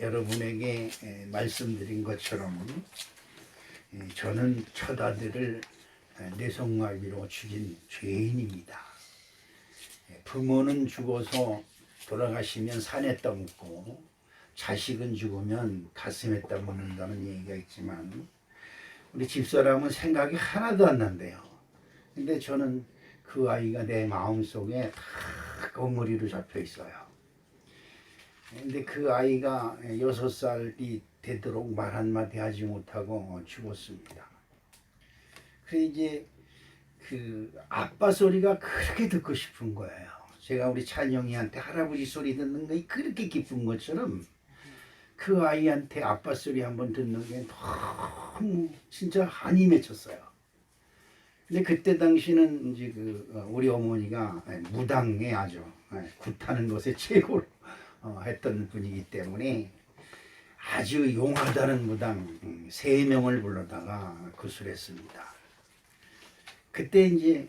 여러분에게 말씀드린 것처럼 저는 첫 아들을 뇌성마비로 죽인 죄인입니다. 부모는 죽어서 돌아가시면 산에 떠묻고 자식은 죽으면 가슴에 떠묻는다는 얘기가 있지만 우리 집사람은 생각이 하나도 안 난대요. 근데 저는 그 아이가 내 마음속에 다 엉머리로 잡혀 있어요. 근데 그 아이가 6살이 되도록 말 한마디 하지 못하고 죽었습니다. 그래 이제 그 아빠 소리가 그렇게 듣고 싶은 거예요. 제가 우리 찬영이한테 할아버지 소리 듣는 게 그렇게 기쁜 것처럼 그 아이한테 아빠 소리 한번 듣는 게 너무 진짜 한이 맺혔어요. 근데 그때 당시는 이제 우리 어머니가 무당에 아주 굿하는 것에 최고로 했던 분이기 때문에 아주 용하다는 무당 3명을 불러다가 구술했습니다. 그때 이제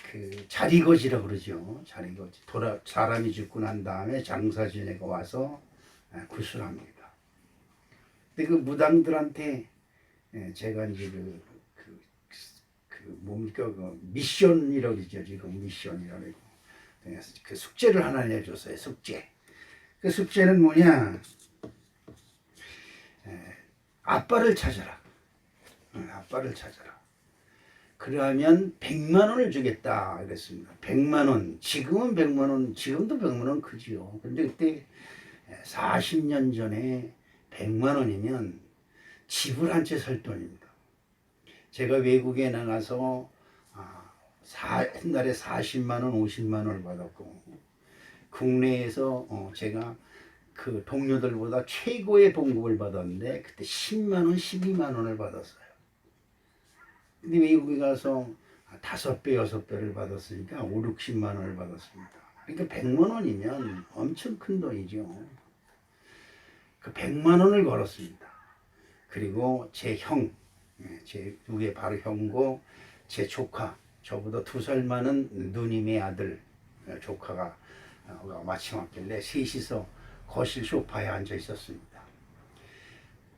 그 자리거지라고 그러죠. 자리거지. 사람이 죽고 난 다음에 장사 지내고 와서 구술합니다. 근데 그 무당들한테 제가 이제 뭡니까 미션이라고 그러죠. 지금 미션이라고 그 숙제를 하나 내줬어요. 숙제. 그 숙제는 뭐냐? 아빠를 찾아라. 아빠를 찾아라. 그러면 100만 원을 주겠다 그랬습니다. 100만 원. 지금은 100만 원, 지금도 100만 원 크지요. 근데 그때 40년 전에 100만 원이면 집을 한 채 살 돈입니다. 제가 외국에 나가서 옛날에 40만 원, 50만 원을 받았고 국내에서 제가 그 동료들보다 최고의 봉급을 받았는데 그때 10만 원, 12만 원을 받았어요. 근데 외국에 가서 5배, 6배를 받았으니까 5, 60만 원을 받았습니다. 그러니까 100만 원이면 엄청 큰 돈이죠. 그 100만 원을 걸었습니다. 그리고 제 형, 제 위에 바로 형고 제 조카, 저보다 2살 많은 누님의 아들 조카가 마침 왔길래 셋이서 거실 소파에 앉아 있었습니다.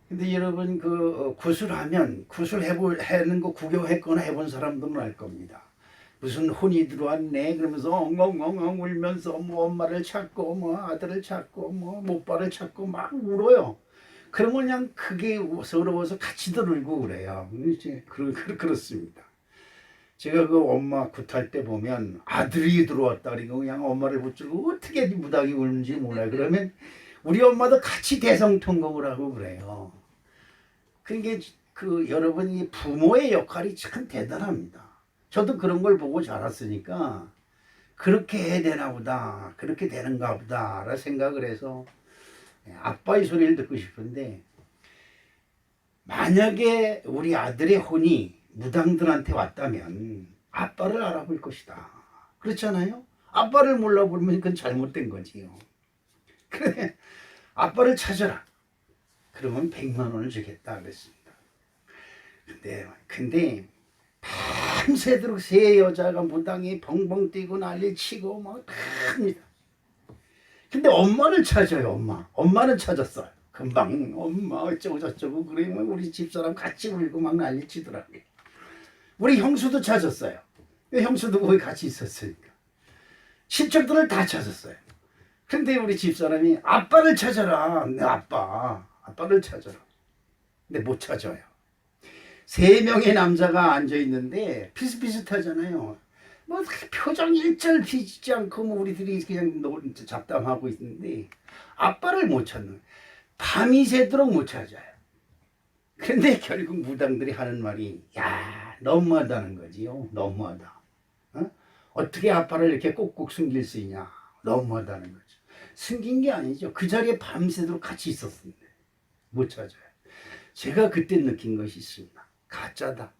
근데 여러분 그 구슬하면 구슬하는 거 구경했거나 해본 사람들은 알 겁니다. 무슨 혼이 들어왔네 그러면서 엉엉엉엉 울면서 뭐 엄마를 찾고 뭐 아들을 찾고 뭐 모빠를 찾고 막 울어요. 그러면 그냥 크게 서러워서 같이도 울고 그래요. 이제 그렇습니다. 제가 그 엄마 굿할 때 보면 아들이 들어왔다 그러고 그냥 엄마를 붙들고 어떻게 무닥이 우는지 몰라요. 그러면 우리 엄마도 같이 대성통곡을 하고 그래요. 그게 여러분이 부모의 역할이 참 대단합니다. 저도 그런 걸 보고 자랐으니까 그렇게 해야 되나 보다, 그렇게 되는가 보다 라는 생각을 해서 아빠의 소리를 듣고 싶은데 만약에 우리 아들의 혼이 무당들한테 왔다면 아빠를 알아볼 것이다. 그렇잖아요? 아빠를 몰라보면 그건 잘못된 거지요. 그래, 아빠를 찾아라. 그러면 100만 원을 주겠다 그랬습니다. 근데 밤새도록 세 여자가 무당이 벙벙 뛰고 난리치고 막 합니다. 근데 엄마를 찾아요. 엄마는 찾았어요. 금방 엄마 어쩌고 저쩌고 그러면 우리 집사람 같이 울고 막 난리치더라고요. 우리 형수도 찾았어요. 형수도 거기 같이 있었으니까. 친척들을 다 찾았어요. 근데 우리 집사람이 아빠를 찾아라. 내 아빠를 찾아라. 근데 못 찾아요. 3명의 남자가 앉아있는데 비슷비슷하잖아요. 뭐 표정 일절 비치지 않고 뭐 우리들이 그냥 잡담하고 있는데 아빠를 못 찾는, 밤이 새도록 못 찾아요. 근데 결국 무당들이 하는 말이 야 너무하다는 거지요. 너무하다. 어떻게 아빠를 이렇게 꼭꼭 숨길 수 있냐. 너무하다는 거죠. 숨긴 게 아니죠. 그 자리에 밤새도록 같이 있었는데 못 찾아요. 제가 그때 느낀 것이 있습니다. 가짜다.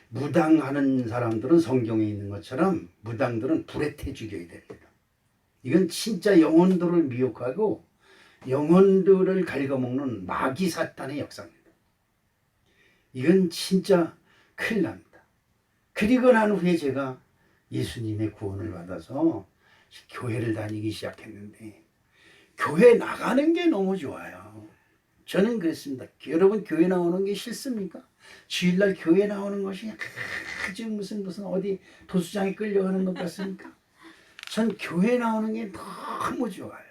무당하는 사람들은 성경에 있는 것처럼 무당들은 불에 태 죽여야 됩니다. 이건 진짜 영혼들을 미혹하고 영혼들을 갉아먹는 마귀 사탄의 역사입니다. 이건 진짜 큰일 납니다. 그리고 난 후에 제가 예수님의 구원을 받아서 교회를 다니기 시작했는데 교회 나가는 게 너무 좋아요. 저는 그랬습니다. 여러분 교회 나오는 게 싫습니까? 주일날 교회 나오는 것이 아주 무슨 어디 도수장에 끌려가는 것 같습니까? 전 교회 나오는 게 너무 좋아요.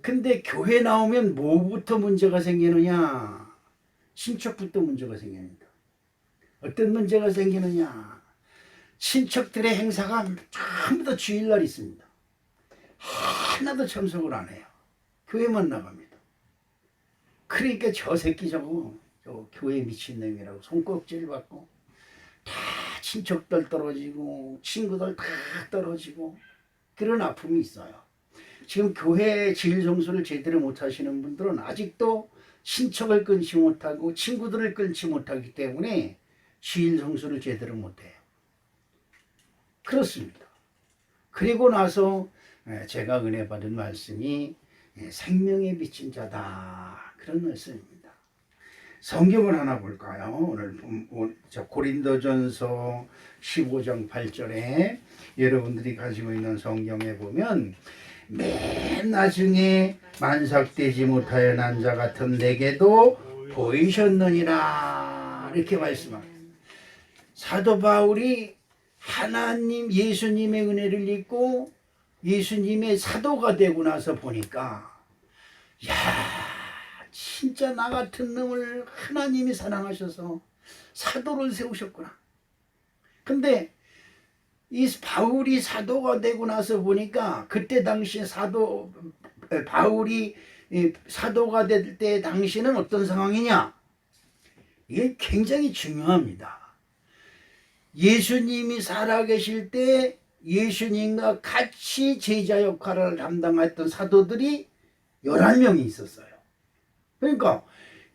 근데 교회 나오면 뭐부터 문제가 생기느냐? 친척부터 문제가 생깁니다. 어떤 문제가 생기느냐? 친척들의 행사가 전부 다 주일날 있습니다. 하나도 참석을 안 해요. 교회만 나갑니다. 그러니까 저 새끼 저거 교회 미친놈이라고 손꼽질 받고 다 친척들 떨어지고 친구들 다 떨어지고 그런 아픔이 있어요. 지금 교회 지일성수를 제대로 못하시는 분들은 아직도 친척을 끊지 못하고 친구들을 끊지 못하기 때문에 지일성수를 제대로 못해요. 그렇습니다. 그리고 나서 제가 은혜 받은 말씀이 생명에 비친 자다, 그런 말씀입니다. 성경을 하나 볼까요? 오늘 고린도전서 15장 8절에 여러분들이 가지고 있는 성경에 보면 맨 나중에 만삭되지 못하여 난 자 같은 내게도 보이셨느니라, 이렇게 말씀합니다. 사도 바울이 하나님 예수님의 은혜를 입고 예수님의 사도가 되고 나서 보니까 야, 진짜 나 같은 놈을 하나님이 사랑하셔서 사도를 세우셨구나. 근데 이 바울이 사도가 되고 나서 보니까 그때 당시 바울이 사도가 될 때 당시는 어떤 상황이냐? 이게 굉장히 중요합니다. 예수님이 살아계실 때 예수님과 같이 제자 역할을 담당했던 사도들이 11명이 있었어요. 그러니까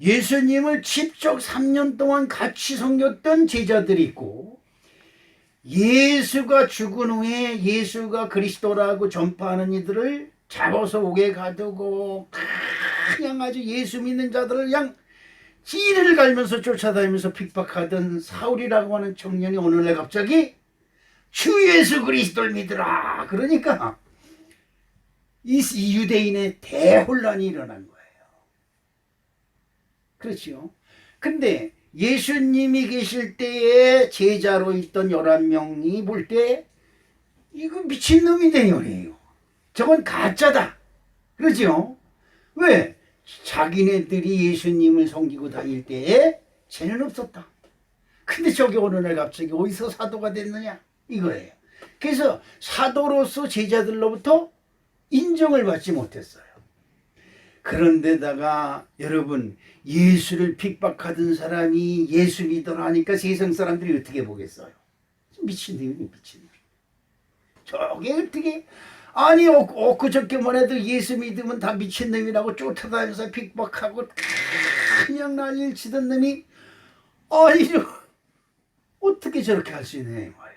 예수님을 직접 3년 동안 같이 섬겼던 제자들이 있고, 예수가 죽은 후에 예수가 그리스도라고 전파하는 이들을 잡아서 옥에 가두고 그냥 아주 예수 믿는 자들을 그냥 찌를 갈면서 쫓아다니면서 핍박하던 사울이라고 하는 청년이 오늘날 갑자기 주 예수 그리스도를 믿으라 그러니까 이 유대인의 대혼란이 일어난 거예요. 그렇죠. 근데 예수님이 계실 때에 제자로 있던 11명이 볼 때 이거 미친놈이네 요래요. 저건 가짜다. 그렇죠. 왜? 자기네들이 예수님을 섬기고 다닐 때에 죄는 없었다. 근데 저기 어느 날 갑자기 어디서 사도가 됐느냐 이거예요. 그래서 사도로서 제자들로부터 인정을 받지 못했어요. 그런데다가 여러분, 예수를 픽박하던 사람이 예수 믿으라니까 세상 사람들이 어떻게 보겠어요? 미친놈이 미친놈. 저게 어떻게, 아니 엊그저께만 해도 예수 믿으면 다 미친놈이라고 쫓아다니면서 픽박하고 그냥 난리를 치던 놈이 아니 어떻게 저렇게 할 수 있는 거예요.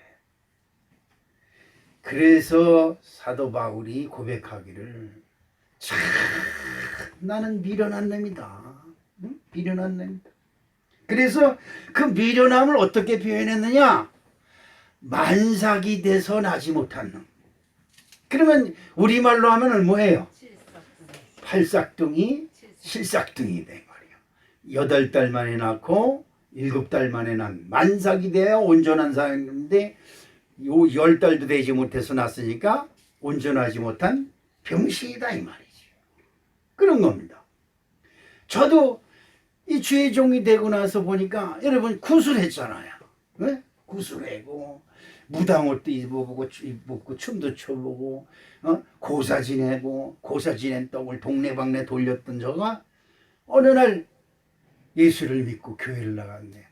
그래서 사도 바울이 고백하기를, 참 나는 미련한 놈이다. 응? 미련한 놈이다. 그래서 그 미련함을 어떻게 표현했느냐? 만삭이 돼서 나지 못한 놈. 그러면 우리말로 하면 뭐예요? 팔싹둥이, 실싹둥이 된 말이에요. 8달 만에 낳고 7달 만에 난 만삭이 돼야 온전한 사람인데 요 10달도 되지 못해서 낳았으니까 온전하지 못한 병신이다 이 말이죠. 그런 겁니다. 저도 이 주의 종이 되고 나서 보니까 여러분 구술했잖아요. 네? 구술하고 무당옷도 입어보고 춤도 춰보고 고사 지내고 고사 지낸 떡을 동네방네 돌렸던 저가 어느 날 예수를 믿고 교회를 나갔네.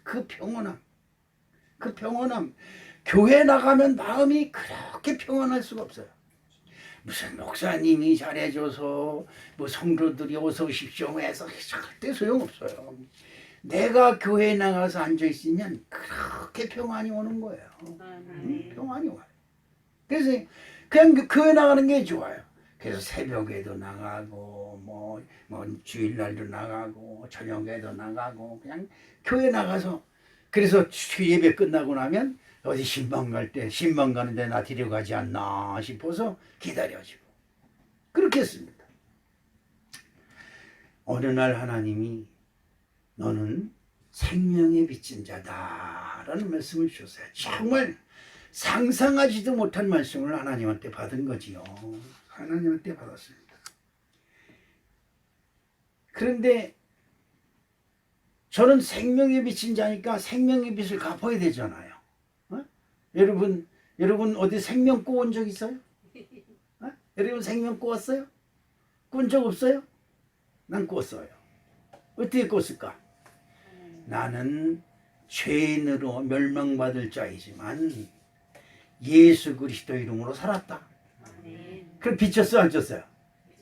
그 평온함, 그 평온함. 교회 나가면 마음이 그렇게 평안할 수가 없어요. 무슨 목사님이 잘해줘서 뭐 성도들이 어서 오십시오 해서 절대 소용없어요. 내가 교회 나가서 앉아있으면 그렇게 평안이 오는 거예요. 평안이 와요. 그래서 그냥 교회 나가는 게 좋아요. 그래서 새벽에도 나가고 뭐 주일날도 나가고 저녁에도 나가고 그냥 교회 나가서, 그래서 예배 끝나고 나면 어디 신방 갈 때 신방 가는데 나 데려가지 않나 싶어서 기다려지고, 기억했습니다. 어느 날 하나님이 너는 생명에 비친 자다라는 말씀을 주셨어요. 정말 상상하지도 못한 말씀을 하나님한테 받은 거지요. 하나님한테 받았습니다. 그런데 저는 생명에 비친 자니까 생명의 빛을 갚아야 되잖아요. 여러분 어디 생명 꼬은 적 있어요? 여러분 생명 꼬았어요? 꾼 적 없어요? 난 꿨어요. 어떻게 꿨을까? 나는 죄인으로 멸망받을 자이지만 예수 그리스도 이름으로 살았다. 그럼 비쳤어요, 안 쳤어요?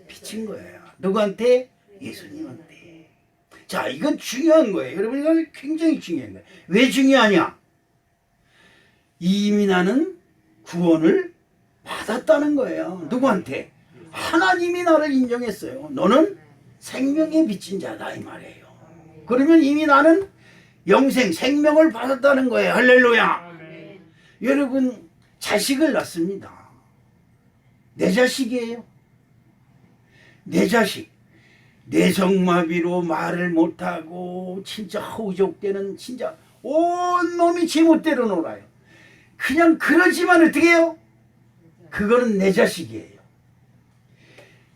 비친 거예요. 누구한테? 예수님한테. 자, 이건 중요한 거예요. 여러분, 이건 굉장히 중요한 거예요. 왜 중요하냐? 이미 나는 구원을 받았다는 거예요. 누구한테? 하나님이 나를 인정했어요. 너는 생명에 비친 자다, 이 말이에요. 그러면 이미 나는 영생, 생명을 받았다는 거예요. 할렐루야. 여러분, 자식을 낳습니다. 내 자식이에요. 내 자식. 뇌성마비로 말을 못하고 진짜 허우적대는 진짜 온 놈이 제멋대로 놀아요. 그냥 그러지만 어떻게 해요? 그거는 내 자식이에요.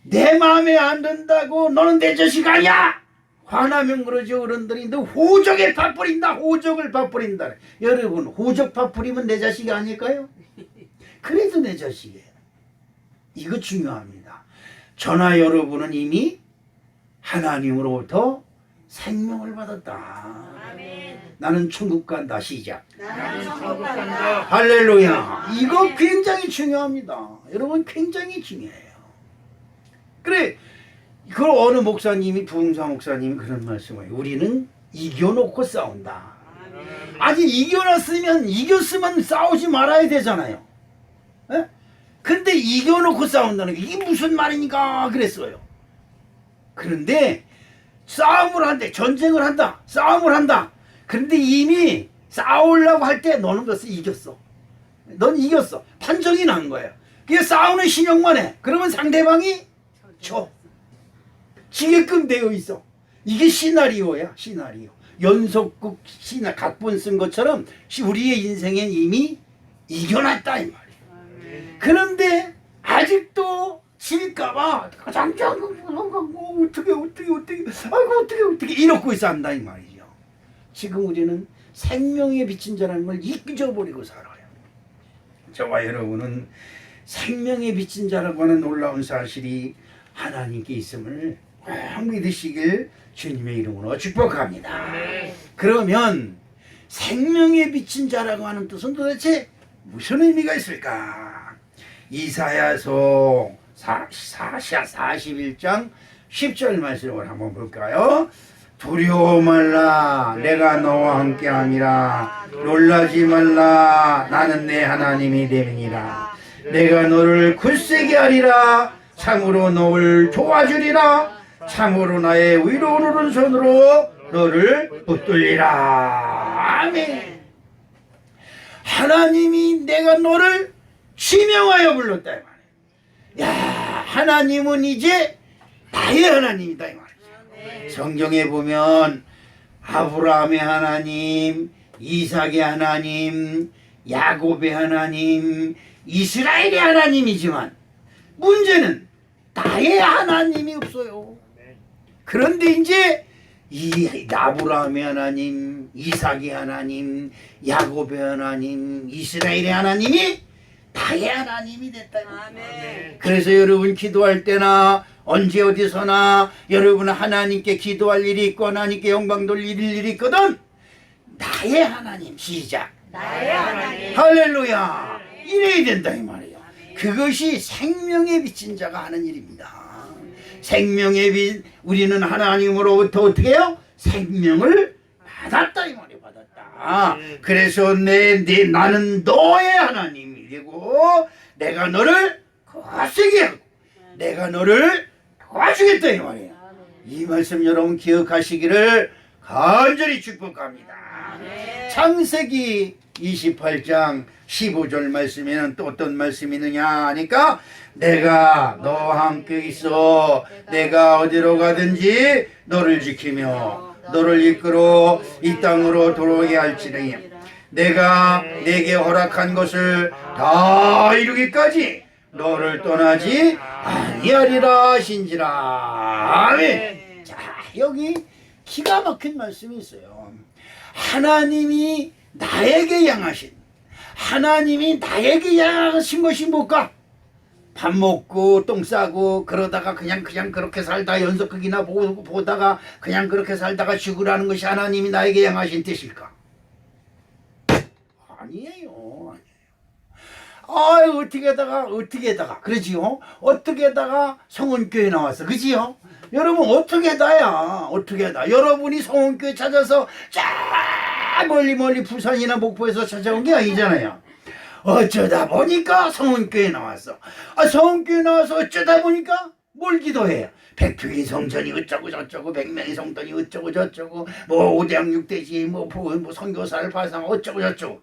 내 마음에 안 든다고 너는 내 자식 아니야! 화나면 그러죠. 어른들이 너 호적에 밥 뿌린다. 호적을 밥 뿌린다. 여러분, 호적 밥 뿌리면 내 자식이 아닐까요? 그래도 내 자식이에요. 이거 중요합니다. 저나 여러분은 이미 하나님으로부터 생명을 받았다. 아멘. 나는 천국 간다. 시작. 나는 천국 간다. 할렐루야. 이거 굉장히 중요합니다. 여러분, 굉장히 중요해요. 그래, 그걸 어느 목사님이, 부흥사 목사님이 그런 말씀을 해요. 우리는 이겨놓고 싸운다. 아직 이겼으면 싸우지 말아야 되잖아요. 에? 근데 이겨놓고 싸운다는 게 이게 무슨 말이니까 그랬어요. 그런데 싸움을 한대, 전쟁을 한다, 싸움을 한다. 그런데 이미 싸우려고 할 때 너는 벌써 이겼어. 넌 이겼어. 판정이 난 거예요. 그게 싸우는 신용만 해. 그러면 상대방이 져. 지게끔 되어 있어. 이게 시나리오야, 시나리오. 연속극 각본 쓴 것처럼 우리의 인생엔 이미 이겨놨다, 이 말이에요. 그런데 아직도 질까봐 장장 어떻게 아이고 어떻게 이러고 산다, 이 말이죠. 지금 우리는 생명에 비친 자라는 걸 잊어버리고 살아요. 저와 여러분은 생명에 비친 자라고 하는 놀라운 사실이 하나님께 있음을 꼭 믿으시길 주님의 이름으로 축복합니다. 그러면 생명에 비친 자라고 하는 뜻은 도대체 무슨 의미가 있을까? 이사야서 41장 10절 말씀을 한번 볼까요? 두려워 말라, 내가 너와 함께함이라. 놀라지 말라, 나는 내 하나님이 됨이니라. 내가 너를 굳세게 하리라. 참으로 너를 도와주리라. 참으로 나의 위로 오르는 손으로 너를 붙들리라. 아멘. 하나님이 내가 너를 지명하여 불렀다, 이 말이에요. 야, 하나님은 이제 나의 하나님이다, 이 말이죠. 성경에 보면 아브라함의 하나님, 이삭의 하나님, 야곱의 하나님, 이스라엘의 하나님이지만 문제는 나의 하나님이 없어요. 그런데 이제 이 아브라함의 하나님, 이삭의 하나님, 야곱의 하나님, 이스라엘의 하나님이 나의 하나님이 됐다. 아멘. 그래서 여러분 기도할 때나 언제 어디서나 여러분 하나님께 기도할 일이 있고 하나님께 영광 돌릴 일이 있거든. 나의 하나님. 시작. 나의 하나님. 할렐루야. 이래야 된다, 이 말이에요. 그것이 생명에 비친 자가 하는 일입니다. 생명의 빛, 우리는 하나님으로부터 어떻게 해요? 생명을 받았다, 이 말이에요. 받았다. 그래서 나는 너의 하나님이고 내가 너를 거세게 하고 내가 너를 도와주겠다, 이 말이에요. 이 말씀 여러분 기억하시기를 간절히 축복합니다. 창세기 28장 15절 말씀에는 또 어떤 말씀이 있느냐 하니까 내가 너와 함께 있어 내가 어디로 가든지 너를 지키며 너를 이끌어 이 땅으로 들어오게 할지니 내가 내게 허락한 것을 다 이루기까지 너를 떠나지 아니하리라 하신지라. 아멘. 자, 여기 기가 막힌 말씀이 있어요. 하나님이 나에게 향하신, 하나님이 나에게 향하신 것이 뭘까? 밥 먹고 똥 싸고 그러다가 그냥 그렇게 살다 연속극이나 보다가 그냥 그렇게 살다가 죽으라는 것이 하나님이 나에게 향하신 뜻일까? 아니에요. 아유, 어떻게 하다가 그러지요? 어떻게 하다가 성원교회 나왔어, 그지요? 여러분 어떻게 하다 여러분이 성원교회 찾아서 쫙 멀리 부산이나 목포에서 찾아온 게 아니잖아요. 어쩌다 보니까 성원교회 나왔어. 성원교회 나와서 어쩌다 보니까 뭘 기도해요? 백평이 성전이 어쩌고 저쩌고, 백명이 성전이 어쩌고 저쩌고, 뭐 오대양 육대지, 뭐 선교사를 발상하고 어쩌고 저쩌고.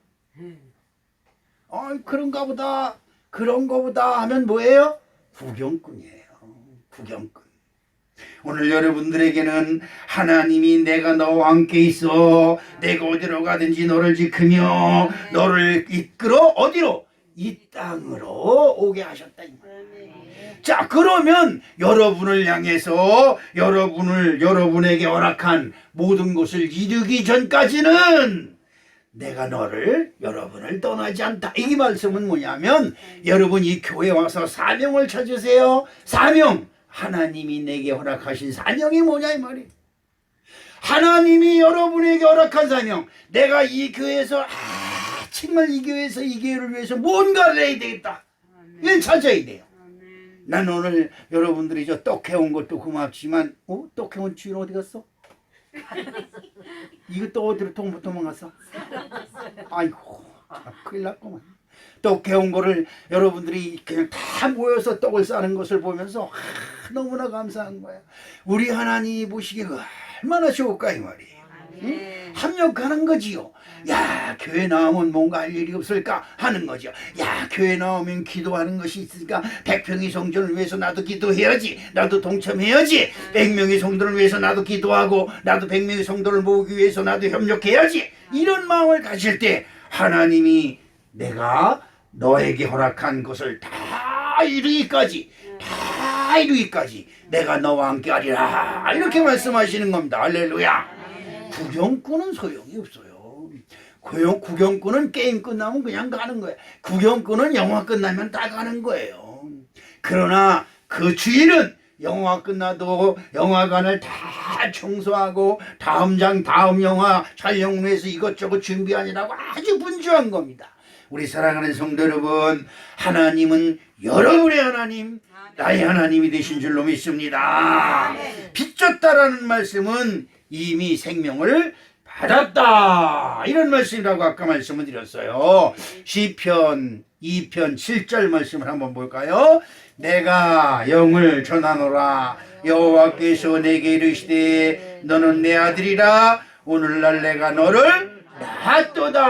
그런가 보다 하면 뭐예요? 구경꾼이에요. 구경꾼. 오늘 여러분들에게는 하나님이 내가 너와 함께 있어 내가 어디로 가든지 너를 지키며 너를 이끌어 어디로? 이 땅으로 오게 하셨다 이 말이에요. 자, 그러면 여러분을 향해서 여러분에게 허락한 모든 것을 이루기 전까지는 내가 여러분을 떠나지 않다. 이 말씀은 뭐냐면 여러분 이 교회 와서 사명을 찾으세요. 사명. 하나님이 내게 허락하신 사명이 뭐냐 이 말이에요. 하나님이 여러분에게 허락한 사명. 내가 이 교회에서 정말 이 교회에서 이 교회를 위해서 뭔가를 해야 되겠다. 이걸 찾아야 돼요. 난 오늘 여러분들이 저 떡 해온 것도 고맙지만 떡 해온 주인 어디 갔어? 이거 또 어디로 도망갔어? 아이고, 큰일 났구만. 떡 해온 거를 여러분들이 그냥 다 모여서 떡을 싸는 것을 보면서 너무나 감사한 거야. 우리 하나님이 보시기에 얼마나 좋을까 이 말이에요. 응? 합력하는 거지요. 야, 교회 나오면 뭔가 할 일이 없을까 하는 거죠. 야, 교회 나오면 기도하는 것이 있으니까 백평이 성전을 위해서 나도 기도해야지. 나도 동참해야지. 100명의 성도를 위해서 나도 기도하고 나도 100명의 성도를 모으기 위해서 나도 협력해야지. 이런 마음을 가질 때 하나님이 내가 너에게 허락한 것을 다 이루기까지 내가 너와 함께 하리라. 이렇게 말씀하시는 겁니다. 할렐루야. 구경꾼은 소용이 없어요. 구경꾼은 게임 끝나면 그냥 가는 거예요. 구경꾼은 영화 끝나면 다 가는 거예요. 그러나 그 주인은 영화 끝나도 영화관을 다 청소하고 다음 영화 촬영을 위해서 이것저것 준비하느라고 아주 분주한 겁니다. 우리 사랑하는 성도 여러분, 하나님은 여러분의 하나님, 나의 하나님이 되신 줄로 믿습니다. 빚졌다라는 말씀은 이미 생명을 받았다, 이런 말씀이라고 아까 말씀을 드렸어요. 시편 2편 7절 말씀을 한번 볼까요? 내가 영을 전하노라. 여호와께서 내게 이르시되 너는 내 아들이라. 오늘날 내가 너를 낳았도다.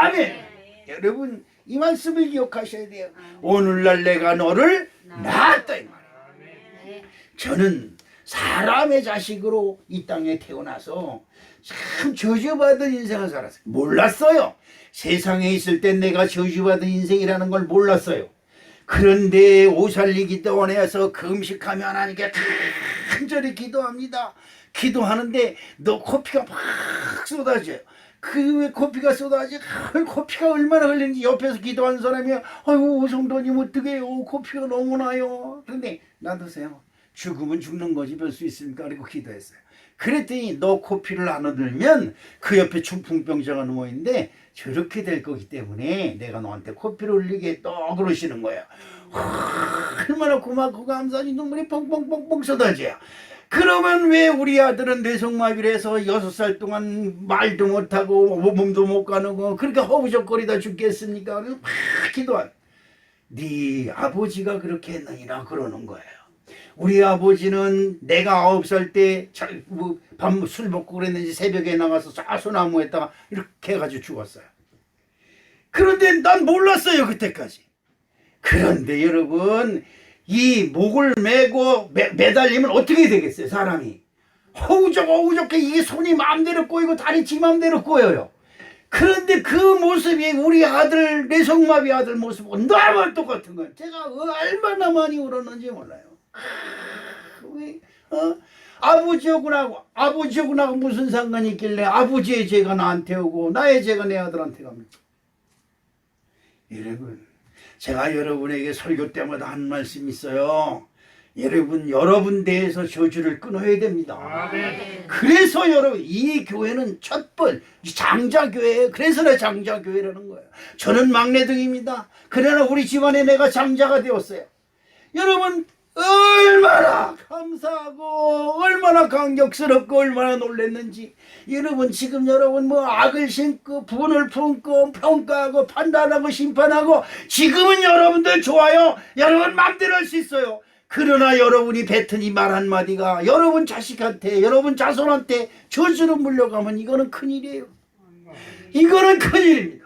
아멘. 여러분 이 말씀을 기억하셔야 돼요. 오늘날 내가 너를 낳았다 이 말이에요. 저는 사람의 자식으로 이 땅에 태어나서 참 저주받은 인생을 살았어요. 몰랐어요. 세상에 있을 땐 내가 저주받은 인생이라는 걸 몰랐어요. 그런데 오살리기 때원에서 금식하며 하나님께 간절히 기도합니다. 기도하는데 너 코피가 막 쏟아져요. 그 코피가 쏟아지, 코피가 얼마나 흘리는지 옆에서 기도하는 사람이 아이고 성도님 어떡해요, 코피가 너무 나요. 그런데 놔두세요. 죽으면 죽는 거지 별 수 있습니까? 그리고 기도했어요. 그랬더니 너 코피를 안 얻으면 그 옆에 중풍병자가 누워있는데 저렇게 될 거기 때문에 내가 너한테 코피를 흘리게 또 그러시는 거예요. 얼마나 고맙고 감사하니 눈물이 뻥뻥뻥뻥 쏟아져요. 그러면 왜 우리 아들은 뇌성마비를 해서 6살 동안 말도 못하고 몸도 못 가누고 그렇게 허우적거리다 죽겠습니까? 그래서 막 기도한 네 아버지가 그렇게 했느니라 그러는 거예요. 우리 아버지는 내가 9살 때 술 먹고 그랬는지 새벽에 나가서 소나무에다가 이렇게 해가지고 죽었어요. 그런데 난 몰랐어요, 그때까지. 그런데 여러분, 이 목을 메고 매달리면 어떻게 되겠어요, 사람이? 허우적허우적해. 이게 손이 마음대로 꼬이고 다리 지 마음대로 꼬여요. 그런데 그 모습이 우리 아들, 내성마비 아들 모습하고 너무 똑같은 거예요. 제가 얼마나 많이 울었는지 몰라요. 왜, 아버지하고 무슨 상관이 있길래 아버지의 죄가 나한테 오고 나의 죄가 내 아들한테 갑니까? 여러분, 제가 여러분에게 설교 때마다 한 말씀 있어요. 여러분 대해서 저주를 끊어야 됩니다. 아멘. 그래서 여러분, 이 교회는 첫번 장자교회예요. 그래서 내 장자교회라는 거예요. 저는 막내등입니다. 그러나 우리 집안에 내가 장자가 되었어요. 여러분, 얼마나 감사하고 얼마나 감격스럽고 얼마나 놀랐는지. 여러분, 지금 여러분 뭐 악을 심고 분을 품고 평가하고 판단하고 심판하고, 지금은 여러분들 좋아요. 여러분 마음대로 할 수 있어요. 그러나 여러분이 뱉은 이 말 한마디가 여러분 자식한테, 여러분 자손한테 저주로 물려가면 이거는 큰일이에요. 이거는 큰일입니다.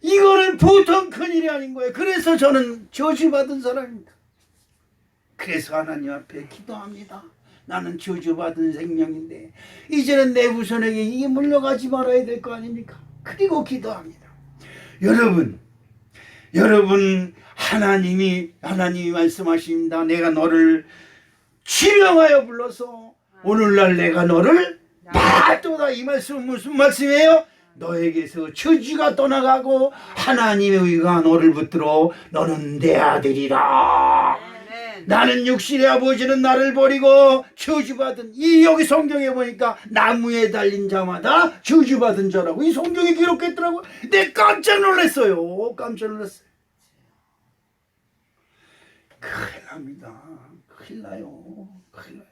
이거는 보통 큰일이 아닌 거예요. 그래서 저는 저주받은 사람입니다. 그래서 하나님 앞에 기도합니다. 나는 저주받은 생명인데 이제는 내 후손에게 이게 물려가지 말아야 될 거 아닙니까? 그리고 기도합니다. 여러분 하나님이 말씀하십니다. 내가 너를 지명하여 불러서 오늘날 내가 너를 받도다. 이 말씀은 무슨 말씀이에요? 너에게서 저주가 떠나가고 하나님의 의가 너를 붙들어 너는 내 아들이라. 나는 육신의 아버지는 나를 버리고 저주받은, 이 여기 성경에 보니까 나무에 달린 자마다 저주받은 자라고 이 성경에 기록했더라고요. 내 깜짝 놀랐어요. 깜짝 놀랐어요. 큰일 납니다. 큰일 나요. 큰일 나요.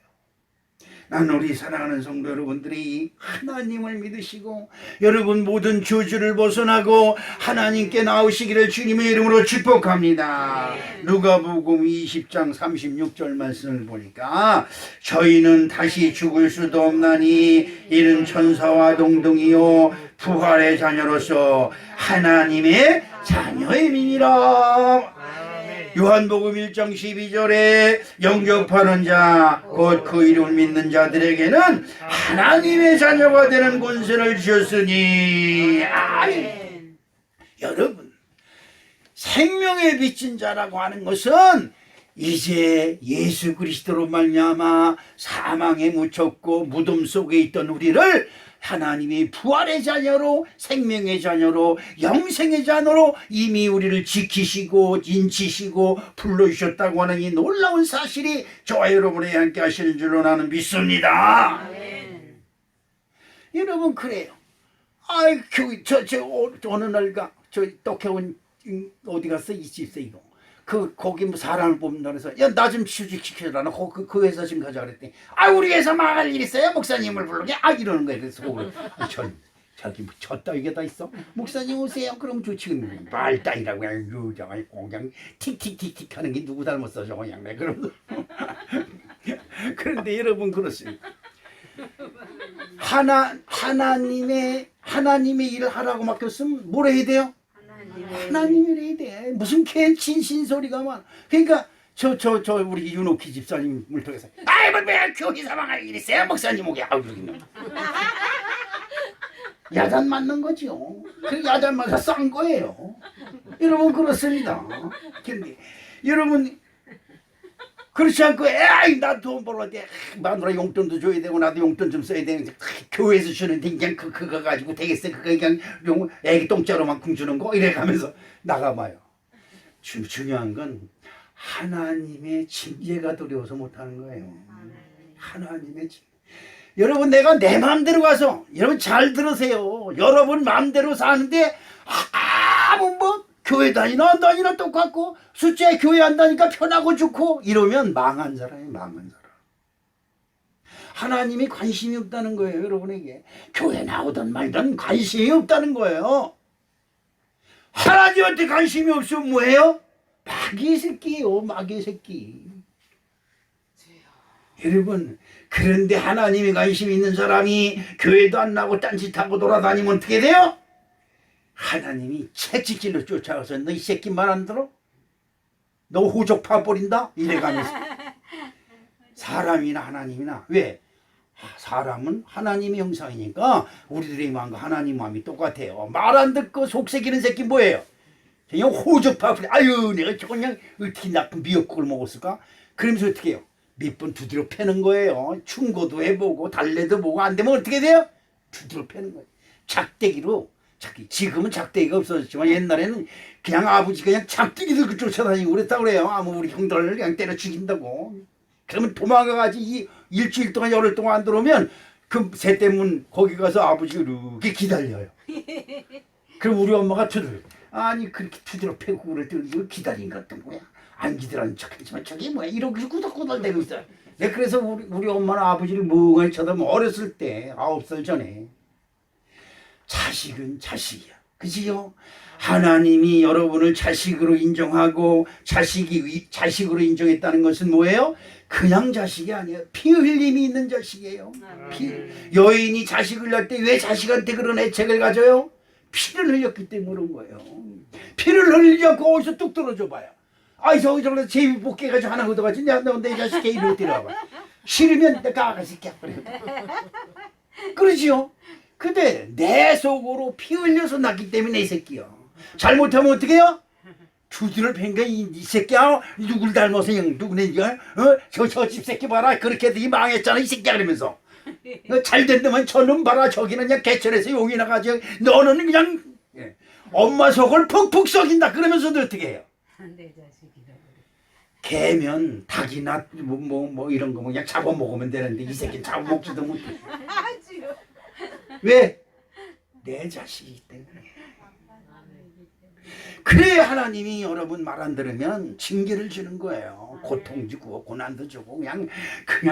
나는 우리 사랑하는 성도 여러분들이 하나님을 믿으시고 여러분 모든 저주를 벗어나고 하나님께 나오시기를 주님의 이름으로 축복합니다. 누가복음 20장 36절 말씀을 보니까 저희는 다시 죽을 수도 없나니 이는 천사와 동등이요 부활의 자녀로서 하나님의 자녀임이니라. 요한복음 1장 12절에 영접하는 자 곧 그 이름을 믿는 자들에게는 하나님의 자녀가 되는 권세를 주셨으니. 아멘. 여러분, 생명의 빛인 자라고 하는 것은 이제 예수 그리스도로 말미암아 사망에 묻혔고 무덤 속에 있던 우리를 하나님이 부활의 자녀로, 생명의 자녀로, 영생의 자녀로 이미 우리를 지키시고 인치시고 불러주셨다고 하는 이 놀라운 사실이 저와 여러분이 함께 하시는 줄로 나는 믿습니다. 아멘. 여러분, 그래요. 아이, 어느 날가 떡해온 어디 갔어? 이 집세이고 거기 뭐 사람을 뽑는다 그래서 야, 나 좀 취직시켜줘라. 그 회사 좀 가자 그랬더니 우리 회사 망할 일 있어요? 목사님을 부르게? 이러는 거예요. 그래서 저기 뭐 저 따위가 다 있어? 목사님 오세요. 그럼 좋지. 말 따위라고 그냥 틱틱틱틱 하는 게 누구 닮았어 저거 그냥. 네, 그럼 그런데 여러분 그렇습니다. 하나님의 일을 하라고 맡겼으면 뭘 해야 돼요? 하나님이 해야 돼. 무슨 괜친 소리가 많아. 그러니까 우리 윤옥희 집사님을 통해서 왜 교회 사망할 일 있어요? 목사님 오게. 그러겠네. 야단 맞는 거죠. 그 야단 맞아 싼 거예요. 여러분 그렇습니다. 근데 여러분 그렇지 않고 나 돈 벌어야 돼. 마누라 용돈도 줘야 되고 나도 용돈 좀 써야 되는데 교회에서 주는데 그냥 그거 가지고 되겠어. 그거 그냥 애기 똥자루만큼 주는 거 이래가면서 나가봐요. 중요한 건 하나님의 징계가 두려워서 못하는 거예요. 하나님의 징계. 여러분 내가 내 마음대로 가서 여러분 잘 들으세요. 여러분 마음대로 사는데 아무 뭐 교회 다니나 안 다니나 똑같고 숫자에 교회 안 다니까 편하고 좋고 이러면 망한 사람이 망한 사람. 하나님이 관심이 없다는 거예요. 여러분에게 교회 나오든 말든 관심이 없다는 거예요. 하나님한테 관심이 없으면 뭐예요? 마귀 새끼요. 마귀 새끼. 여러분 그런데 하나님이 관심 있는 사람이 교회도 안 나고 딴짓하고 돌아다니면 어떻게 돼요? 하나님이 채찍질로 쫓아가서 너 이 새끼 말 안 들어? 너 호적 파버린다? 이래가면서 사람이나 하나님이나 왜? 사람은 하나님의 형상이니까 우리들의 마음과 하나님 마음이 똑같아요. 말 안 듣고 속새기는 새끼 뭐예요? 그냥 호적 파버리. 아유 내가 저거 그냥 어떻게 나쁜 미역국을 먹었을까? 그러면서 어떻게 해요? 몇 번 두드려 패는 거예요. 충고도 해보고 달래도 보고 안 되면 어떻게 돼요? 두드려 패는 거예요. 작대기로 지금은 작대기가 없어졌지만 옛날에는 그냥 아버지가 그냥 작대기 들고 쫓아다니고 그랬다고 그래요. 아무 우리 형들을 그냥 때려 죽인다고. 그러면 도망가가지고 일주일 동안 열흘 동안 안 들어오면 그 새대문 거기 가서 아버지가 이렇게 기다려요. 그럼 우리 엄마가 아니 그렇게 두드려 패고 그럴 때 기다린 것도 뭐야. 안 기다리는 척하지만 저게 뭐야. 이러고 꾸덕꾸덕대고 있어요. 네, 그래서 우리 엄마는 아버지를 멍하니 쳐다보면 어렸을 때 9살 전에 자식은 자식이야. 그지요? 하나님이 여러분을 자식으로 인정하고 자식이 자식으로 인정했다는 것은 뭐예요? 그냥 자식이 아니에요. 피 흘림이 있는 자식이에요. 여인이 자식을 낳을 때 왜 자식한테 그런 애착을 가져요? 피를 흘렸기 때문에 그런 거예요. 피를 흘리지 않고 어디서 뚝 떨어져 봐요. 아이 저기서 제비 뽑기 해가지고 하나 얻어가지 내 자식 이리로 데려와봐. 싫으면 내가 아가씨 깨버려. 그러지요? 근데 내 속으로 피 흘려서 낳기 때문에 이 새끼야. 잘못하면 어떻게 해요? 두드려 팬가 이 새끼야. 누굴 닮아서 누구네 저 집 새끼 봐라. 그렇게 해도 망했잖아 이 새끼야. 그러면서 잘된 놈은 저놈 봐라. 저기는 그냥 개천에서 용이 나가지고 너는 그냥 엄마 속을 푹푹 썩인다. 그러면서도 어떻게 해요? 내 자식이다. 개면 닭이나 뭐 이런 거 그냥 잡아먹으면 되는데 이 새끼 잡아먹지도 못해. 왜? 내 자식이기 때문에. 그래 하나님이 여러분 말 안 들으면 징계를 주는 거예요. 고통 주고 고난도 주고 그냥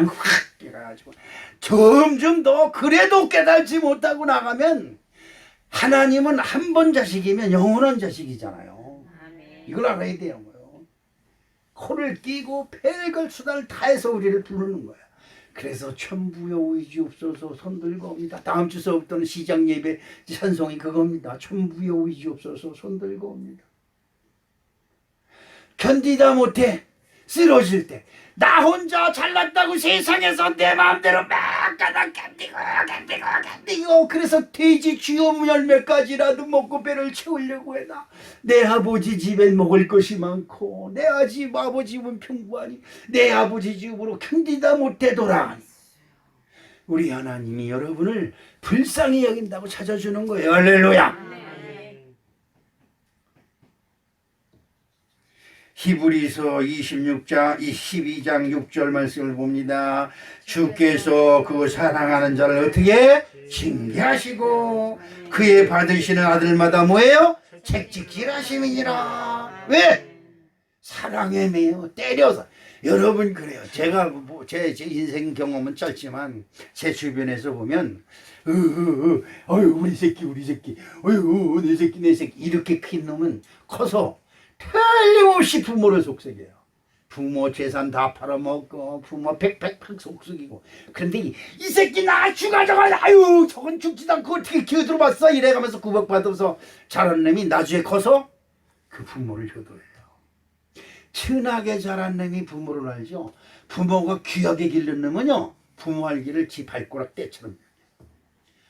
확 해가지고 점점 더 그래도 깨달지 못하고 나가면 하나님은 한 번 자식이면 영원한 자식이잖아요. 이걸 알아야 돼요. 코를 끼고 별걸 수단을 다해서 우리를 부르는 거야. 그래서 천부여 의지옵소서 손들고 옵니다. 다음 주 수업부터는 시장 예배 찬송이 그겁니다. 천부여 의지옵소서 손들고 옵니다. 견디다 못해 쓰러질 때 나 혼자 잘났다고 세상에서 내 마음대로 막 가다 견디고 그래서 돼지 쥐염 열매까지라도 먹고 배를 채우려고 해다. 내 아버지 집엔 먹을 것이 많고 내 아버지 집은 평구하니 내 아버지 집으로 견디다 못해 돌아가니 우리 하나님이 여러분을 불쌍히 여긴다고 찾아주는 거예요. 할렐루야. 히브리서 12장 6절 말씀을 봅니다. 주께서 그 사랑하는 자를 어떻게 징계하시고 그의 받으시는 아들마다 뭐예요? 책찍질하심이니라. 왜? 사랑에 매여 때려서. 여러분 그래요. 제가 제 인생 경험은 짧지만 제 주변에서 보면 어유 우리 새끼 어유 내 새끼 이렇게 큰 놈은 커서 틀림없이 부모를 속삭여요. 부모 재산 다 팔아먹고 부모 팩 속삭이고. 그런데 이 새끼 나 죽어져가 아유 저건 죽지도 않고 어떻게 기어들어봤어 이래가면서 구박받아서 자란 놈이 나중에 커서 그 부모를 효도해요. 천하게 자란 놈이 부모를 알죠. 부모가 귀하게 기른 놈은요 부모 알기를 지 발가락 때처럼.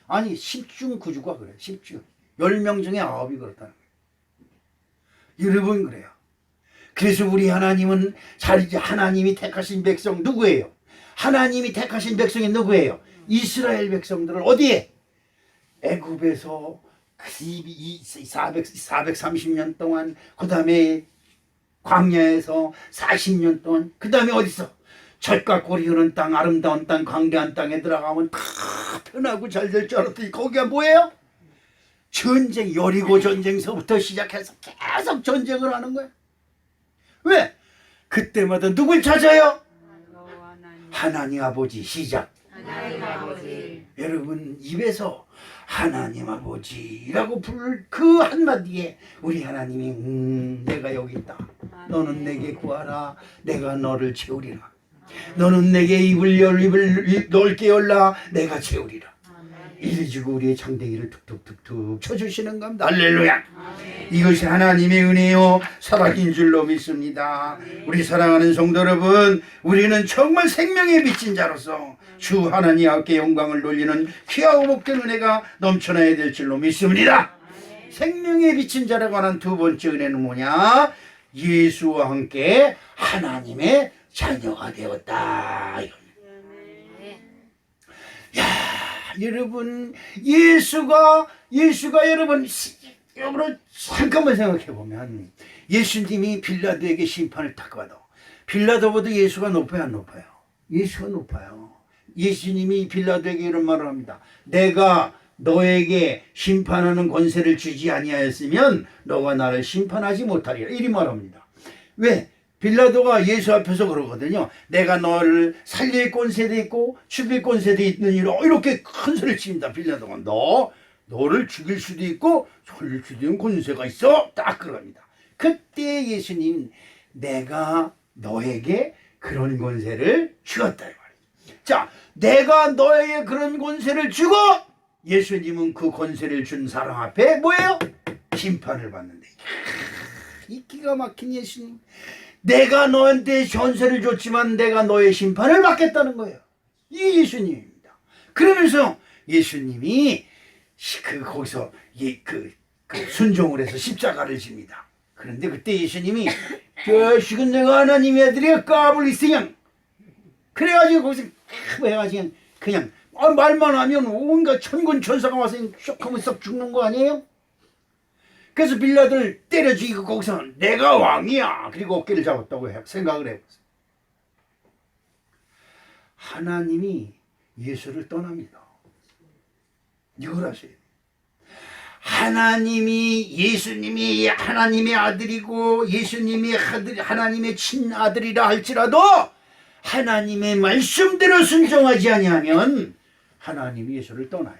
아니 10중 9주가 그래. 10중 10명 중에 9이 그렇다는 거예요. 여러분 그래요. 그래서 우리 하나님은 하나님이 택하신 백성 누구예요? 하나님이 택하신 백성이 누구예요? 이스라엘 백성들을 어디에? 애굽에서 430년 동안 그 다음에 광야에서 40년 동안 그 다음에 어디서? 젖과 꿀이 흐르는 땅 아름다운 땅 광대한 땅에 들어가면 다 편하고 잘 될 줄 알았더니 거기가 뭐예요? 전쟁, 여리고 전쟁서부터 시작해서 계속 전쟁을 하는 거야. 왜? 그때마다 누굴 찾아요? 하나님 아버지 시작. 하나님 아버지. 여러분 입에서 하나님 아버지라고 부를 그 한마디에 우리 하나님이 내가 여기 있다. 너는 내게 구하라. 내가 너를 채우리라. 너는 내게 입을 넓게 열라. 내가 채우리라. 이리 주고 우리의 장대기를 툭툭툭툭 쳐주시는 겁니다. 할렐루야. 이것이 하나님의 은혜요 사랑인 줄로 믿습니다. 우리 사랑하는 성도 여러분, 우리는 정말 생명의 빚진 자로서 주 하나님 앞에 영광을 돌리는 귀하고 복된 은혜가 넘쳐나야 될 줄로 믿습니다. 생명의 빚진 자에 관한 두 번째 은혜는 뭐냐? 예수와 함께 하나님의 자녀가 되었다. 야, 여러분, 예수가 여러분 잠깐만 생각해 보면 예수님이 빌라도에게 심판을 딱 받아. 빌라도보다 예수가 높아요, 안 높아요? 예수가 높아요. 예수님이 빌라도에게 이런 말을 합니다. 내가 너에게 심판하는 권세를 주지 아니하였으면 너가 나를 심판하지 못하리라. 이리 말합니다. 왜? 빌라도가 예수 앞에서 그러거든요. 내가 너를 살릴 권세도 있고 죽일 권세도 있느니라. 이렇게 큰 소리를 칩니다. 빌라도가 너를 죽일 수도 있고 살릴 수도 있는 권세가 있어. 딱 그럽니다. 그때 예수님, 내가 너에게 그런 권세를 주었다. 자, 내가 너에게 그런 권세를 주고 예수님은 그 권세를 준 사람 앞에 뭐예요? 심판을 받는데. 이 기가 막힌 예수님. 내가 너한테 권세를 줬지만 내가 너의 심판을 받겠다는 거예요. 이 예수님입니다. 그러면서 예수님이 거기서 순종을 해서 십자가를 집니다. 그런데 그때 예수님이 자식은 내가 하나님의 아들이야 까불리스냥. 그래가지고 거기서 해가지고 그냥 말만 하면 온갖 천군 천사가 와서 쏙 하면 썩 죽는 거 아니에요? 그래서 빌라도를 때려 죽이고 거기서 내가 왕이야. 그리고 어깨를 잡았다고 생각을 해보세요. 하나님이 예수를 떠납니다. 이걸 아셔야 돼요. 예수님이 하나님의 아들이고 예수님이 하나님의 친아들이라 할지라도 하나님의 말씀대로 순종하지 아니하면 하나님이 예수를 떠나요.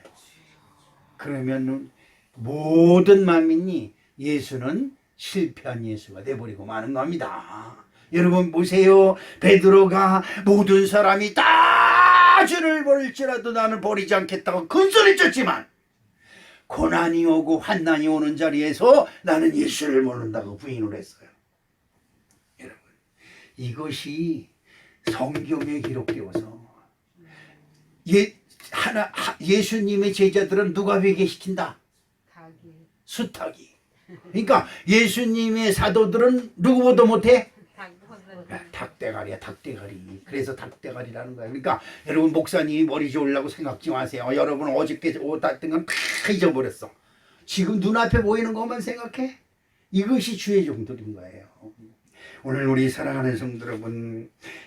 그러면 모든 만민이 예수는 실패한 예수가 돼버리고 마는 겁니다. 여러분 보세요. 베드로가 모든 사람이 다 주를 버릴지라도 나는 버리지 않겠다고 큰소리 쳤지만 고난이 오고 환난이 오는 자리에서 나는 예수를 모른다고 부인을 했어요. 여러분, 이것이 성경에 기록되어서 예수님의 제자들은 누가 회개시킨다? 수탉이. 그러니까 예수님의 사도들은 누구보다 못해? 닭대가리야, 닭대가리. 그래서 닭대가리라는 거야. 그러니까 여러분, 목사님이 머리 좋으려고 생각지 마세요. 여러분 어저께 옷 땄던 건 다 잊어버렸어. 지금 눈앞에 보이는 것만 생각해. 이것이 주의 종들인 거예요. 오늘 우리 사랑하는 성도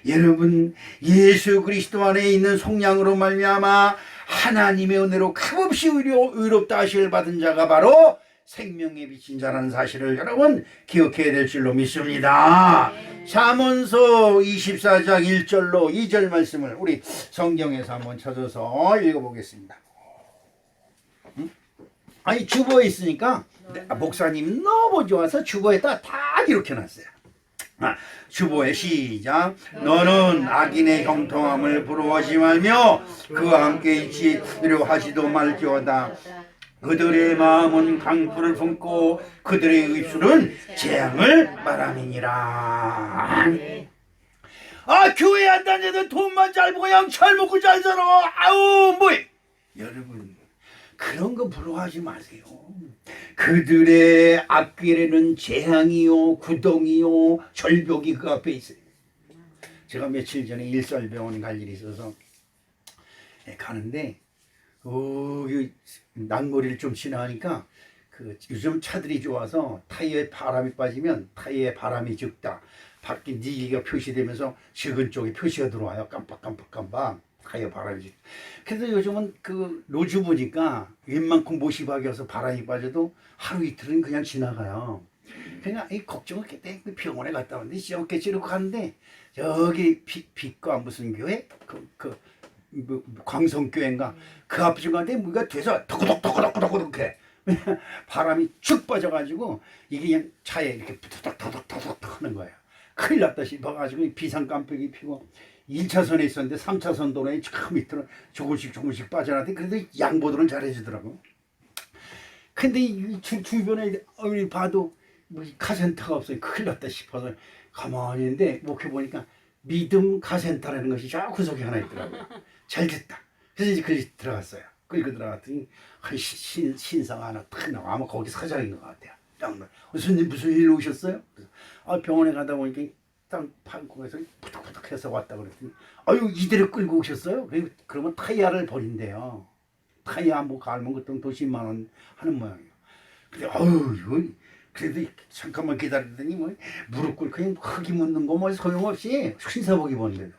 여러분, 예수 그리스도 안에 있는 속량으로 말미암아 하나님의 은혜로 값없이 의롭다 하심을 받은 자가 바로 생명에 비친 자라는 사실을 여러분 기억해야 될 줄로 믿습니다. 잠언서 24장 1절로 2절 말씀을 우리 성경에서 한번 찾아서 읽어보겠습니다. 아니, 주보에 있으니까 목사님 너무 좋아서 주보에다 다 기록해놨어요. 주보에 시작. 너는 악인의 형통함을 부러워하지 말며 그와 함께 있으려 하지도 말지어다. 그들의 마음은 강포를 품고 그들의 입술은 재앙을 말함이니라. 교회 안 다녀도 돈만 잘 벌고 그냥 잘 먹고 잘 살아. 아우 뭐해. 여러분, 그런 거 부러워하지 마세요. 그들의 앞길에는 재앙이요 구덩이요 절벽이 그 앞에 있어요. 제가 며칠 전에 일설병원 갈 일이 있어서 가는데 난거리를 좀 지나니까 요즘 차들이 좋아서 타이어에 바람이 빠지면 타이어에 바람이 적다, 밖에 니기가 표시되면서 적은 쪽에 표시가 들어와요. 깜빡 타이어 바람이 적다. 그래서 요즘은 로즈 보니까 웬만큼 모시박이 와서 바람이 빠져도 하루 이틀은 그냥 지나가요. 그냥 걱정을 했대. 병원에 갔다 왔는데 시험께 치르고 가는데 저기 빛과 무슨 교회 광성교회인가 그 앞쯤 가는데 뭐가 돼서 더덕더덕더덕 해. 바람이 축 빠져가지고 이게 그냥 차에 이렇게 터덕터덕 하는 거예요. 큰일 났다 싶어가지고 비상 깜빡이 피고 1차선에 있었는데 3차선 도로에 저 밑으로 조금씩 빠져나왔는데 그래도 양보들은 잘해주더라고. 근데 이 주변에 봐도 뭐 카센터가 없어요. 큰일 났다 싶어서 가만히 있는데 목해보니까 믿음 카센터라는 것이 저 구석에 하나 있더라고요. 잘 됐다. 그래서 이제 거기 들어갔어요. 끌고 들어갔더니 신사가 하나 탁 나와. 아마 거기 사장인 것 같아요. 무슨 일로 오셨어요? 그래서 병원에 가다 보니까 땅 판국에서 푸덕푸덕해서 왔다 그랬더니 아유 이대로 끌고 오셨어요? 그러면 타이어를 버린대요. 타이어 뭐 갈면 그때 돈 10만 원 하는 모양이에요. 근데 이거 그래도 잠깐만 기다리더니 뭐 무릎 꿇고 그냥 흙이 묻는 거 뭐 소용없이 신사복 입었는데도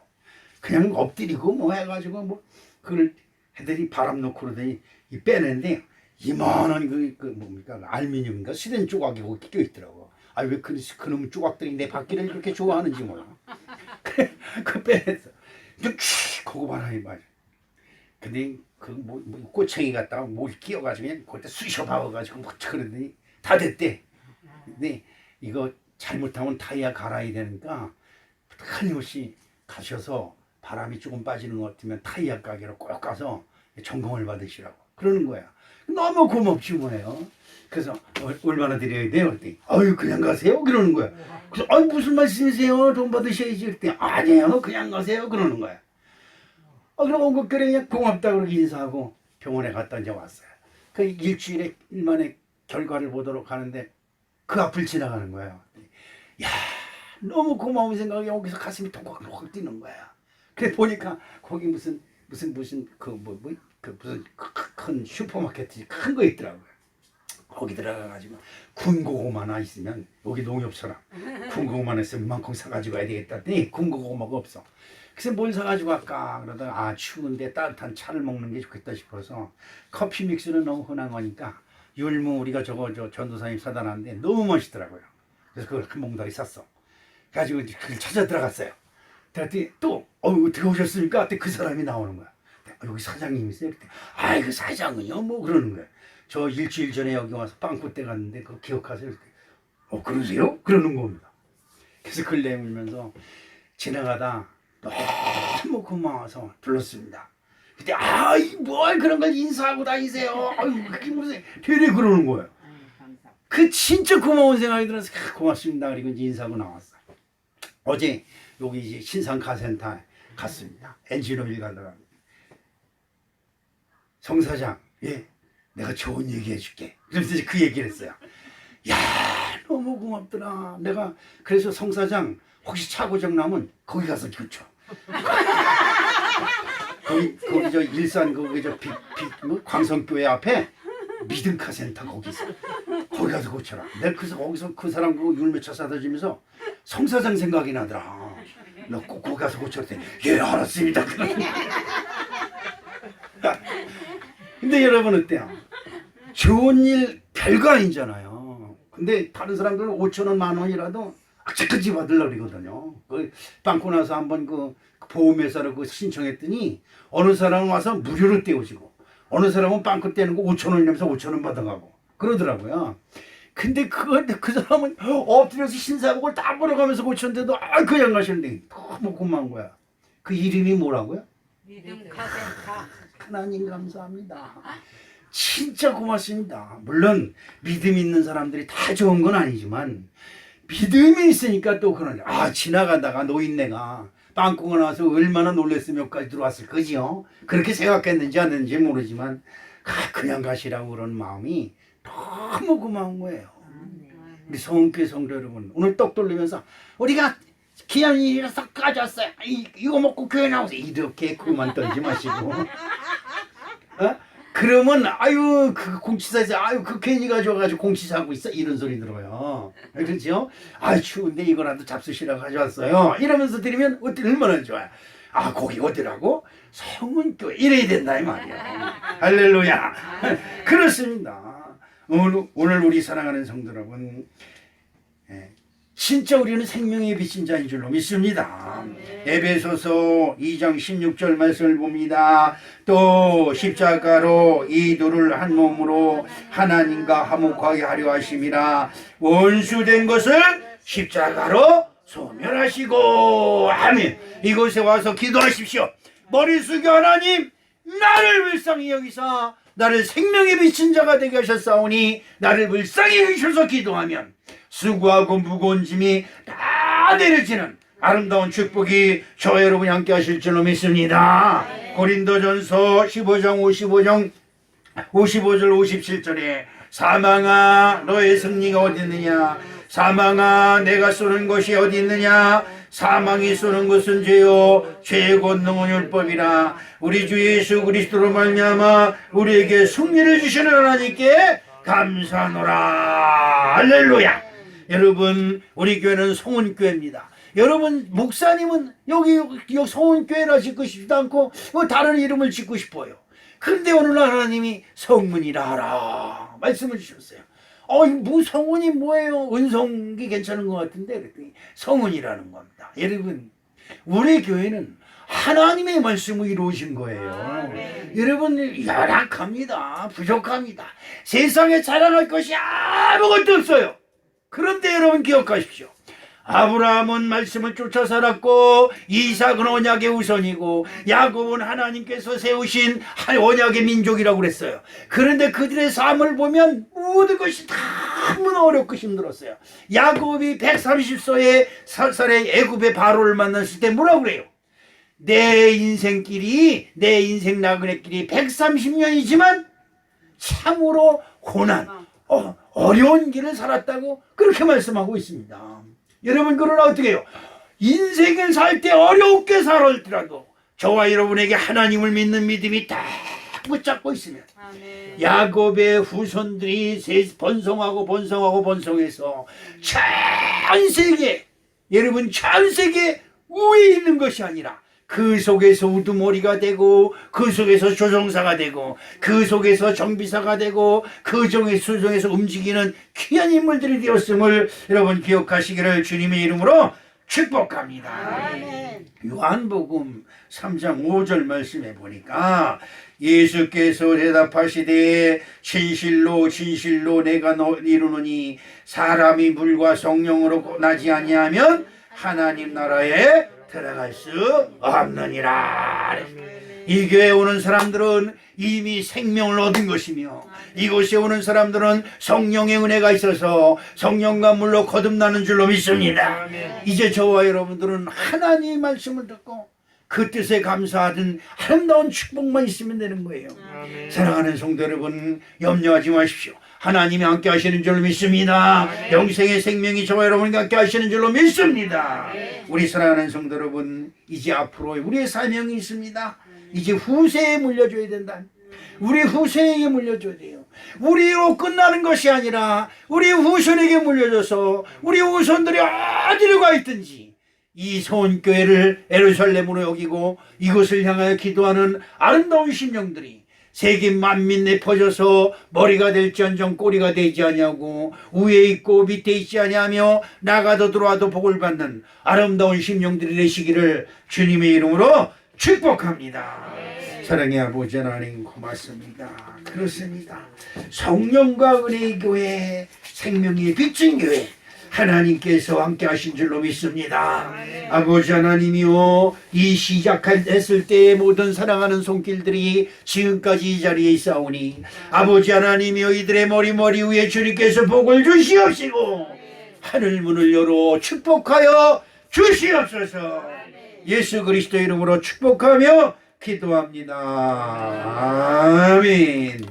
그냥 엎드리고 뭐 해가지고 뭐 그걸 애들이 바람 놓고 그러더니 이 빼내는데 이만한 그 뭡니까 알루미늄인가 스텐 조각이 거기 껴 있더라고. 아 왜 그놈 조각들이 내 바퀴를 그렇게 좋아하는지 몰라. 그 빼내서 그거 봐라 이 말. 근데 뭐 꼬챙이 갖다가 뭘 끼워가지고 그냥 그때 쑤셔 박아가지고 뭐 그러더니 다 됐대. 근데 이거 잘못하면 타이어 갈아야 되니까 끊임없이 가셔서 바람이 조금 빠지는 것 같으면 타이어 가게로 꼭 가서 점검을 받으시라고 그러는 거야. 너무 고맙지 뭐예요. 그래서 얼마나 드려야 돼요? 그랬더니 아유 그냥 가세요 그러는 거야. 그래서 아유 무슨 말씀이세요? 돈 받으셔야지. 그랬더니 아니에요 그냥 가세요 그러는 거야. 그럼 엉겁결에 그냥 고맙다 그렇게 인사하고 병원에 갔다 이제 왔어요. 그 일주일에 일만에 결과를 보도록 하는데 그 앞을 지나가는 거예요. 야 너무 고마운 생각이 여기서 가슴이 톡톡톡 뛰는 거야. 그래 보니까 거기 무슨 그 무슨 큰 슈퍼마켓이 큰 거 있더라고요. 거기 들어가가지고 군고구마 하나 있으면 여기 농협처럼 군고구마 있으면 이만큼 사가지고 가야 되겠다 했더니 군고구마가 없어. 그래서 뭘 사가지고 갈까 그러다가 추운데 따뜻한 차를 먹는 게 좋겠다 싶어서 커피 믹스는 너무 흔한 거니까 율무 우리가 저 전도사님 사다 놨는데 너무 멋있더라고요. 그래서 그걸 한 몽다리 샀어. 가지고 그걸 찾아 들어갔어요. 그랬더니 또 어떻게 오셨습니까? 그때 그 사람이 나오는 거야. 여기 사장님이세요? 그때 그 사장은요 뭐 그러는 거야. 저 일주일 전에 여기 와서 빵꾸 때 갔는데 그거 기억하세요? 그러세요? 그러는 겁니다. 그래서 그걸 내밀면서 지나가다 너무 고마워서 불렀습니다. 그때 뭘 그런 걸 인사하고 다니세요? 그게 무슨 되레 그러는 거예요. 그 진짜 고마운 생각이 들어서 고맙습니다. 그리고 이제 인사하고 나왔어. 어제 여기 이제 신상 카센터에 갔습니다. 엔지노일 가다가 성 사장, 내가 좋은 얘기 해줄게. 그래서 이제 그 얘기를 했어요. 야, 너무 고맙더라. 내가 그래서 성 사장 혹시 차 고장 나면 거기 가서 교쳐. 거기 저 일산 거기 저 광성교회 앞에 믿음카 센터 거기 있어. 거기 가서 고쳐라. 내가 그래서 거기서 그 사람 그 율무차 사다 주면서 성 사장 생각이 나더라. 너 꼭 거기 가서 고쳐라. 예, 알았습니다. 근데 여러분 어때요? 좋은 일 별거 아니잖아요. 근데 다른 사람들은 5,000원, 10,000원이라도 악착같이 받으려고 그러거든요. 그 빵꾸 나서 한번 그 보험회사로 그 신청했더니 어느 사람은 와서 무료로 떼우시고 어느 사람은 빵꾸 떼는 거 5,000원이면서 5,000원 받아가고 그러더라고요. 근데 그 사람은 엎드려서 신사복을 다 벌어가면서 고쳤는데도 그냥 가시는데 너무 고마운 거야. 그 이름이 뭐라고요? 믿음 카센터. 하나님 감사합니다. 진짜 고맙습니다. 물론 믿음 있는 사람들이 다 좋은 건 아니지만 믿음이 있으니까 또 그러네. 지나가다가 노인네가 빵꾸가 나서 얼마나 놀랬으면 여기까지 들어왔을 거지요. 그렇게 생각했는지 안 했는지 모르지만 그냥 가시라고 그런 마음이 너무 고마운 거예요. 우리 성교회 성도 여러분 오늘 떡 돌리면서 우리가 기념일이라서 가져왔어요. 이거 먹고 교회 나오세요. 이렇게 그만 던지 마시고 그러면 그 공치사에서 그 괜히 가져와가지고 공치사하고 있어 이런 소리 들어요. 그렇죠? 추운데 이거라도 잡수시라고 가져왔어요. 이러면서 드리면 얼마나 좋아요. 거기 어디라고? 성은교회 이래야 된다 이 말이야. 할렐루야. 그렇습니다. 오늘 우리 사랑하는 성도 여러분 진짜 우리는 생명의 빛인 자인 줄로 믿습니다. 에베소서 2장 16절 말씀을 봅니다. 또 십자가로 이 둘을 한 몸으로 하나님과 화목하게 하려 하심이라 원수된 것을 십자가로 소멸하시고 아멘. 이곳에 와서 기도하십시오. 머리 숙여 하나님 나를 불쌍히 여기사 나를 생명에 비친 자가 되게 하셨사오니 나를 불쌍히 여기셔서 기도하면 수고하고 무거운 짐이 다 내려지는 아름다운 축복이 저 여러분이 함께 하실 줄로 믿습니다. 고린도전서 15장 55절 57절에 사망아 너의 승리가 어디 있느냐 사망아 내가 쏘는 것이 어디 있느냐 사망이 쏘는 것은 죄요 죄의 권능은 율법이라 우리 주 예수 그리스도로 말미암아 우리에게 승리를 주시는 하나님께 감사하노라. 할렐루야. 여러분 우리 교회는 성은교회입니다. 여러분 목사님은 여기 성은교회라 짓고 싶지도 않고 다른 이름을 짓고 싶어요. 그런데 오늘날 하나님이 성문이라 하라 말씀을 주셨어요. 뭐 성은이 뭐예요? 은성이 괜찮은 것 같은데 그랬더니 성은이라는 겁니다. 여러분 우리 교회는 하나님의 말씀을 이루어진 거예요. 여러분 열악합니다. 부족합니다. 세상에 자랑할 것이 아무것도 없어요. 그런데 여러분 기억하십시오. 아브라함은 말씀을 쫓아 살았고 이삭은 언약의 우선이고 야곱은 하나님께서 세우신 언약의 민족이라고 그랬어요. 그런데 그들의 삶을 보면 모든 것이 너무나 어렵고 힘들었어요. 야곱이 130살에 애굽의 바로를 만났을 때 뭐라고 그래요? 내 인생 나그네길이 130년이지만 참으로 고난 어려운 길을 살았다고 그렇게 말씀하고 있습니다. 여러분 그러나 어떻게 해요? 인생을 살 때 어렵게 살았더라도 저와 여러분에게 하나님을 믿는 믿음이 다 붙잡고 있으면 야곱의 후손들이 번성해서 전 세계 여러분 전 세계 위에 있는 것이 아니라 그 속에서 우두머리가 되고 그 속에서 조종사가 되고 그 속에서 정비사가 되고 그 수종에서 움직이는 귀한 인물들이 되었음을 여러분 기억하시기를 주님의 이름으로 축복합니다. 아멘. 요한복음 3장 5절 말씀에 보니까 예수께서 대답하시되 진실로 진실로 내가 이루노니 사람이 물과 성령으로 나지 아니하면 하나님 나라에 들어갈 수 없느니라. 이 교회에 오는 사람들은 이미 생명을 얻은 것이며 이곳에 오는 사람들은 성령의 은혜가 있어서 성령과 물로 거듭나는 줄로 믿습니다. 이제 저와 여러분들은 하나님의 말씀을 듣고 그 뜻에 감사하던 아름다운 축복만 있으면 되는 거예요. 사랑하는 성도 여러분 염려하지 마십시오. 하나님이 함께 하시는 줄로 믿습니다. 영생의 생명이 저와 여러분과 함께 하시는 줄로 믿습니다. 우리 사랑하는 성도 여러분 이제 앞으로 우리의 사명이 있습니다. 이제 후세에 물려줘야 된다. 우리 후세에게 물려줘야 돼요. 우리로 끝나는 것이 아니라 우리 후손에게 물려줘서 우리 후손들이 어디로 가 있든지 이 서원교회를 예루살렘으로 여기고 이곳을 향하여 기도하는 아름다운 심령들이 세계 만민 내 퍼져서 머리가 될지언정 꼬리가 되지 아니하고 위에 있고 밑에 있지 아니하며 나가도 들어와도 복을 받는 아름다운 심령들이 되시기를 주님의 이름으로 축복합니다. 사랑의 아버지 하나님 고맙습니다. 그렇습니다. 성령과 은혜의 교회 생명의 빛인 교회 하나님께서 함께 하신 줄로 믿습니다. 아버지 하나님이요 이 시작했을 때의 모든 사랑하는 손길들이 지금까지 이 자리에 있사오니 아버지 하나님이요 이들의 머리 위에 주님께서 복을 주시옵시고 하늘문을 열어 축복하여 주시옵소서. 예수 그리스도 이름으로 축복하며 기도합니다. 아멘.